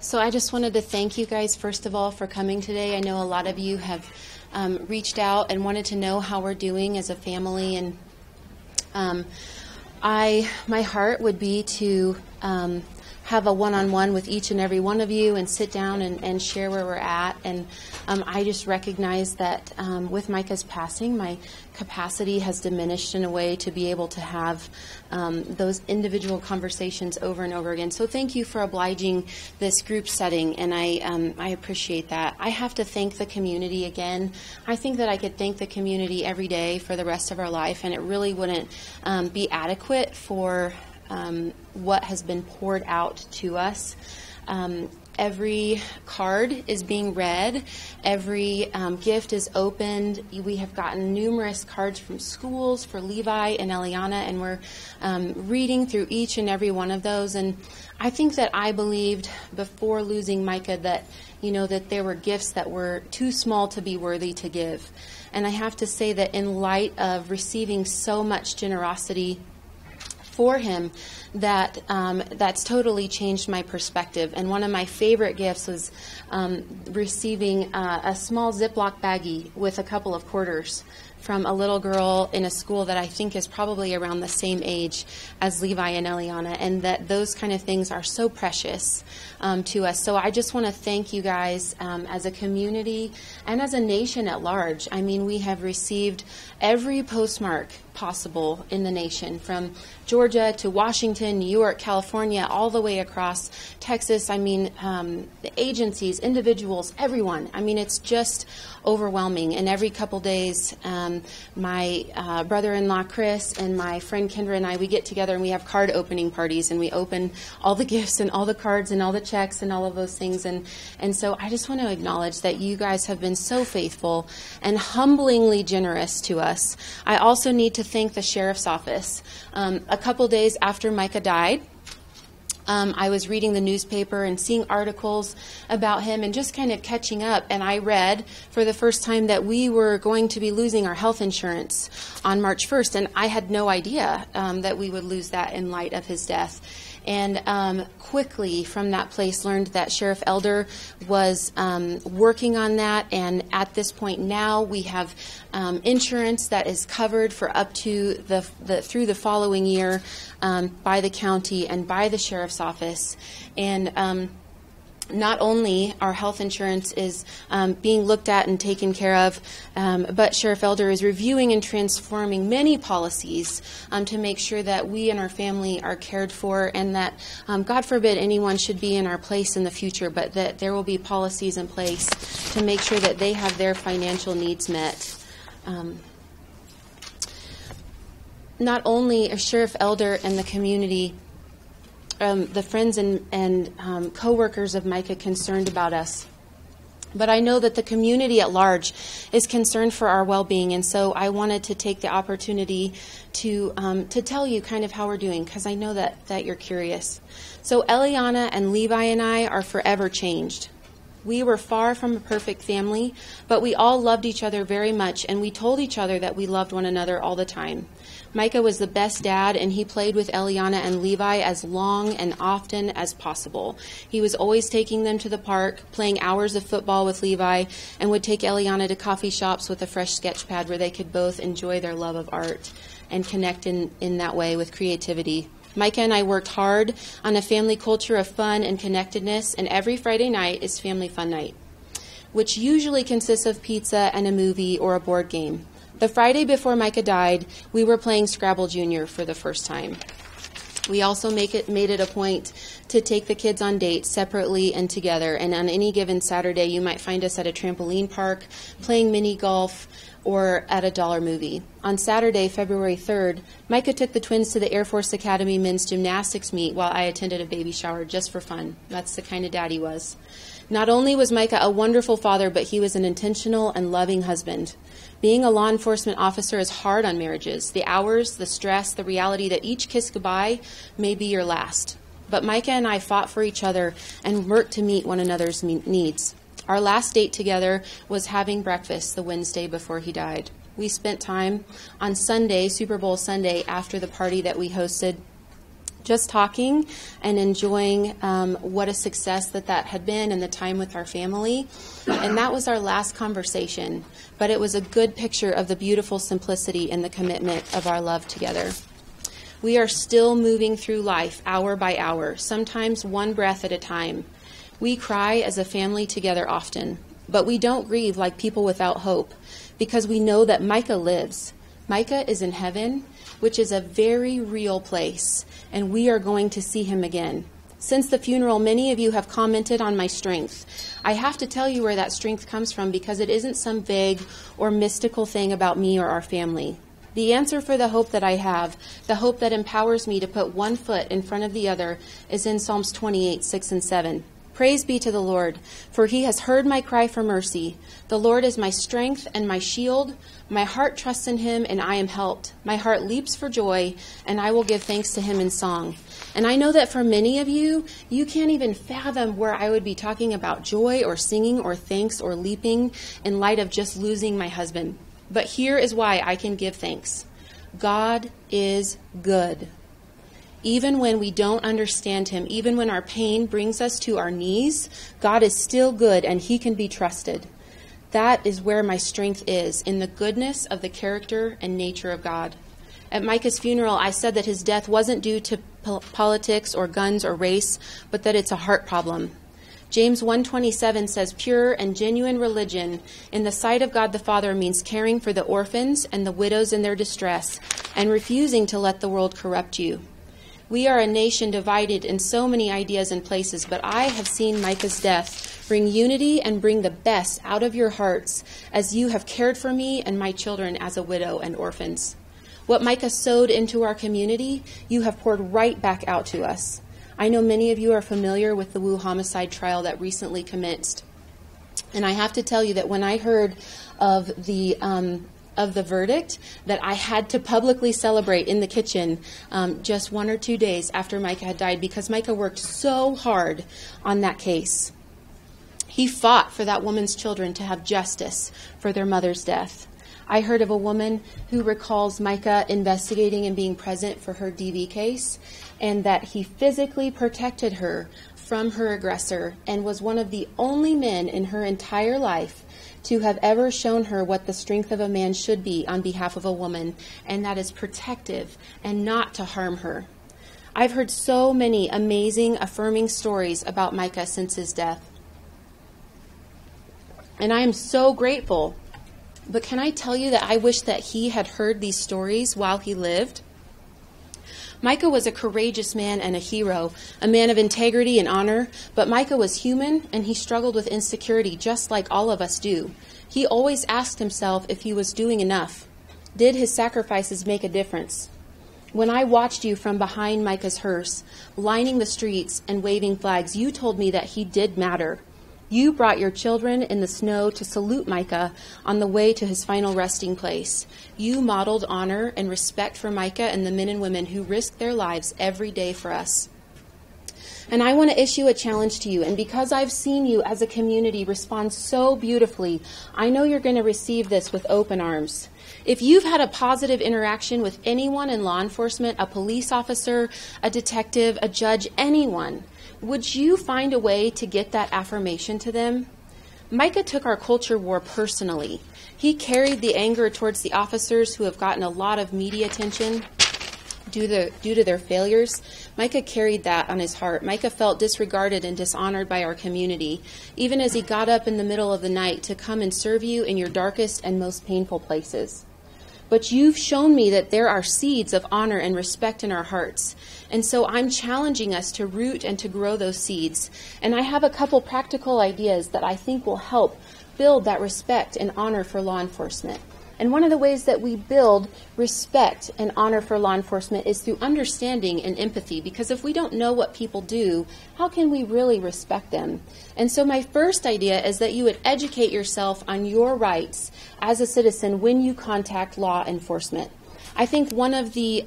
So I just wanted to thank you guys, first of all, for coming today. I know a lot of you have reached out and wanted to know how we're doing as a family, and my heart would be to have a one-on-one with each and every one of you and sit down and share where we're at. And I just recognize that with Micah's passing, my capacity has diminished in a way to be able to have those individual conversations over and over again. So thank you for obliging this group setting, and I appreciate that. I have to thank the community again. I think that I could thank the community every day for the rest of our life, and it really wouldn't be adequate for what has been poured out to us. Every card is being read. Every gift is opened. We have gotten numerous cards from schools for Levi and Eliana, and we're reading through each and every one of those. And I think that I believed before losing Micah that, that there were gifts that were too small to be worthy to give. And I have to say that in light of receiving so much generosity for him, that's totally changed my perspective. And one of my favorite gifts was receiving a small Ziploc baggie with a couple of quarters from a little girl in a school that I think is probably around the same age as Levi and Eliana, and that those kind of things are so precious to us. So I just want to thank you guys as a community and as a nation at large. I mean, we have received every postmark possible in the nation, from Georgia to Washington, New York, California, all the way across Texas. I mean, the agencies, individuals, everyone. I mean, it's just overwhelming. And every couple days, my brother-in-law Chris and my friend Kendra and I, we get together and we have card opening parties, and we open all the gifts and all the cards and all the checks and all of those things. And so I just want to acknowledge that you guys have been so faithful and humblingly generous to us. I also need to thank the sheriff's office. A couple days after Micah died, I was reading the newspaper and seeing articles about him and just kind of catching up. And I read for the first time that we were going to be losing our health insurance on March 1st. And I had no idea that we would lose that in light of his death. And quickly from that place learned that Sheriff Elder was working on that, and at this point now we have insurance that is covered for up to through the following year by the county and by the sheriff's office. And not only our health insurance is being looked at and taken care of, but Sheriff Elder is reviewing and transforming many policies to make sure that we and our family are cared for, and that, God forbid, anyone should be in our place in the future, but that there will be policies in place to make sure that they have their financial needs met. Not only are Sheriff Elder and the community, the friends and co-workers of Micah concerned about us, but I know that the community at large is concerned for our well-being, and so I wanted to take the opportunity to tell you kind of how we're doing, because I know that you're curious. So Eliana and Levi and I are forever changed. We were far from a perfect family, but we all loved each other very much, and we told each other that we loved one another all the time. Micah was the best dad, and he played with Eliana and Levi as long and often as possible. He was always taking them to the park, playing hours of football with Levi, and would take Eliana to coffee shops with a fresh sketch pad where they could both enjoy their love of art and connect in that way with creativity. Micah and I worked hard on a family culture of fun and connectedness, and every Friday night is family fun night, which usually consists of pizza and a movie or a board game. The Friday before Micah died, we were playing Scrabble Junior for the first time. We also made it a point to take the kids on dates separately and together, and on any given Saturday you might find us at a trampoline park, playing mini golf, or at a dollar movie. On Saturday, February 3rd, Micah took the twins to the Air Force Academy men's gymnastics meet while I attended a baby shower just for fun. That's the kind of dad he was. Not only was Micah a wonderful father, but he was an intentional and loving husband. Being a law enforcement officer is hard on marriages. The hours, the stress, the reality that each kiss goodbye may be your last. But Micah and I fought for each other and worked to meet one another's needs. Our last date together was having breakfast the Wednesday before he died. We spent time on Sunday, Super Bowl Sunday, after the party that we hosted, just talking and enjoying what a success that had been and the time with our family. And that was our last conversation. But it was a good picture of the beautiful simplicity and the commitment of our love together. We are still moving through life hour by hour, sometimes one breath at a time. We cry as a family together often, but we don't grieve like people without hope because we know that Micah lives. Micah is in heaven, which is a very real place, and we are going to see him again. Since the funeral, many of you have commented on my strength. I have to tell you where that strength comes from because it isn't some vague or mystical thing about me or our family. The answer for the hope that I have, the hope that empowers me to put one foot in front of the other, is in Psalms 28, 6 and 7. Praise be to the Lord, for he has heard my cry for mercy. The Lord is my strength and my shield. My heart trusts in him, and I am helped. My heart leaps for joy, and I will give thanks to him in song. And I know that for many of you, you can't even fathom where I would be talking about joy or singing or thanks or leaping in light of just losing my husband. But here is why I can give thanks. God is good. Even when we don't understand him, even when our pain brings us to our knees, God is still good and he can be trusted. That is where my strength is, in the goodness of the character and nature of God. At Micah's funeral, I said that his death wasn't due to politics or guns or race, but that it's a heart problem. James 1:27 says, pure and genuine religion in the sight of God the Father means caring for the orphans and the widows in their distress and refusing to let the world corrupt you. We are a nation divided in so many ideas and places, but I have seen Micah's death bring unity and bring the best out of your hearts as you have cared for me and my children as a widow and orphans. What Micah sowed into our community, you have poured right back out to us. I know many of you are familiar with the Wu homicide trial that recently commenced. And I have to tell you that when I heard of the verdict, that I had to publicly celebrate in the kitchen just 1 or 2 days after Micah had died, because Micah worked so hard on that case. He fought for that woman's children to have justice for their mother's death. I heard of a woman who recalls Micah investigating and being present for her DV case, and that he physically protected her from her aggressor and was one of the only men in her entire life to have ever shown her what the strength of a man should be on behalf of a woman, and that is protective and not to harm her. I've heard so many amazing, affirming stories about Micah since his death. And I am so grateful. But can I tell you that I wish that he had heard these stories while he lived? Micah was a courageous man and a hero, a man of integrity and honor, but Micah was human and he struggled with insecurity just like all of us do. He always asked himself if he was doing enough. Did his sacrifices make a difference? When I watched you from behind Micah's hearse, lining the streets and waving flags, you told me that he did matter. You brought your children in the snow to salute Micah on the way to his final resting place. You modeled honor and respect for Micah and the men and women who risk their lives every day for us. And I want to issue a challenge to you. And because I've seen you as a community respond so beautifully, I know you're going to receive this with open arms. If you've had a positive interaction with anyone in law enforcement, a police officer, a detective, a judge, anyone, would you find a way to get that affirmation to them? Micah took our culture war personally. He carried the anger towards the officers who have gotten a lot of media attention due to their failures. Micah carried that on his heart. Micah felt disregarded and dishonored by our community, even as he got up in the middle of the night to come and serve you in your darkest and most painful places. But you've shown me that there are seeds of honor and respect in our hearts. And so I'm challenging us to root and to grow those seeds. And I have a couple practical ideas that I think will help build that respect and honor for law enforcement. And one of the ways that we build respect and honor for law enforcement is through understanding and empathy. Because if we don't know what people do, how can we really respect them? And so my first idea is that you would educate yourself on your rights as a citizen when you contact law enforcement. I think one of the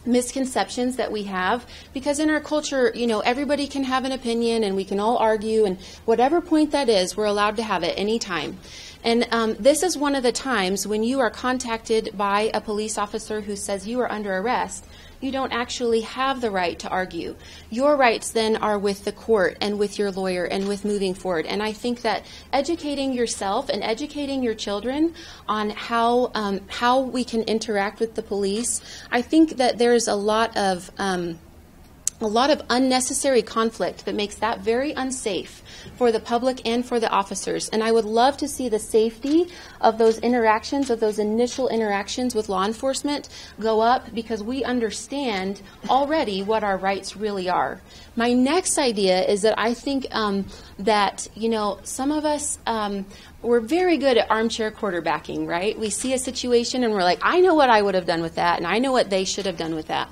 misconceptions that we have, because in our culture, everybody can have an opinion and we can all argue, and whatever point that is, we're allowed to have it any time. And this is one of the times when you are contacted by a police officer who says you are under arrest. you don't actually have the right to argue. Your rights then are with the court and with your lawyer and with moving forward. And I think that educating yourself and educating your children on how we can interact with the police, I think that there's a lot of unnecessary conflict that makes that very unsafe for the public and for the officers. And I would love to see the safety of those interactions, of those initial interactions with law enforcement go up, because we understand already what our rights really are. My next idea is that I think that, some of us, we're very good at armchair quarterbacking, right? We see a situation and we're like, I know what I would have done with that, and I know what they should have done with that.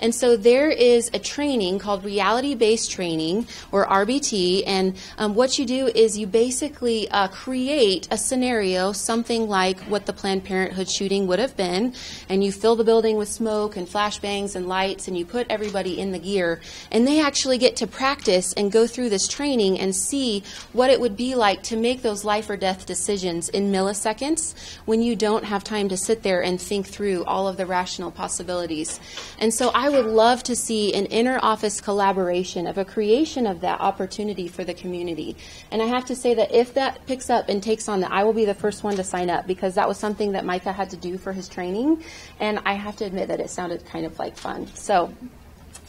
And so there is a training called reality-based training, or RBT, and what you do is you basically create a scenario, something like what the Planned Parenthood shooting would have been, and you fill the building with smoke and flashbangs and lights, and you put everybody in the gear, and they actually get to practice and go through this training and see what it would be like to make those life or death decisions in milliseconds when you don't have time to sit there and think through all of the rational possibilities. And so I would love to see an inter-office collaboration of a creation of that opportunity for the community. And I have to say that if that picks up and takes on that, I will be the first one to sign up, because that was something that Micah had to do for his training, and I have to admit that it sounded kind of like fun. So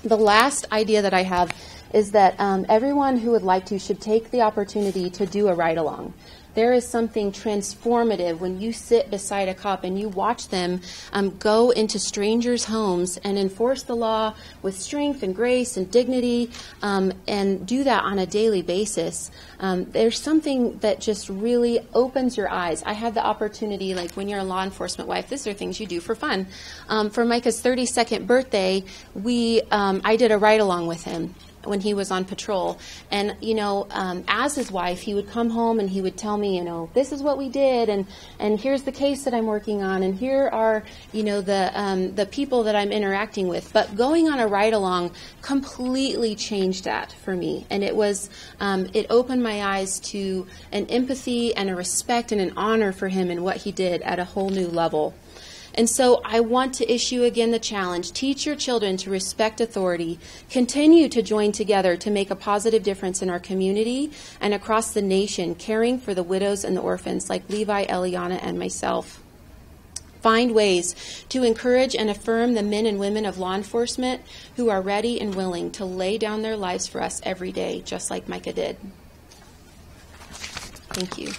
the last idea that I have is that everyone who would like to should take the opportunity to do a ride-along. There is something transformative when you sit beside a cop and you watch them go into strangers' homes and enforce the law with strength and grace and dignity, and do that on a daily basis. There's something that just really opens your eyes. I had the opportunity, like when you're a law enforcement wife, these are things you do for fun. For Micah's 32nd birthday, I did a ride-along with him when he was on patrol. And, as his wife, he would come home and he would tell me, this is what we did, and here's the case that I'm working on, and here are, the people that I'm interacting with. But going on a ride-along completely changed that for me. And it was, it opened my eyes to an empathy and a respect and an honor for him and what he did at a whole new level. And so I want to issue again the challenge: teach your children to respect authority, continue to join together to make a positive difference in our community and across the nation, caring for the widows and the orphans like Levi, Eliana, and myself. Find ways to encourage and affirm the men and women of law enforcement who are ready and willing to lay down their lives for us every day, just like Micah did. Thank you.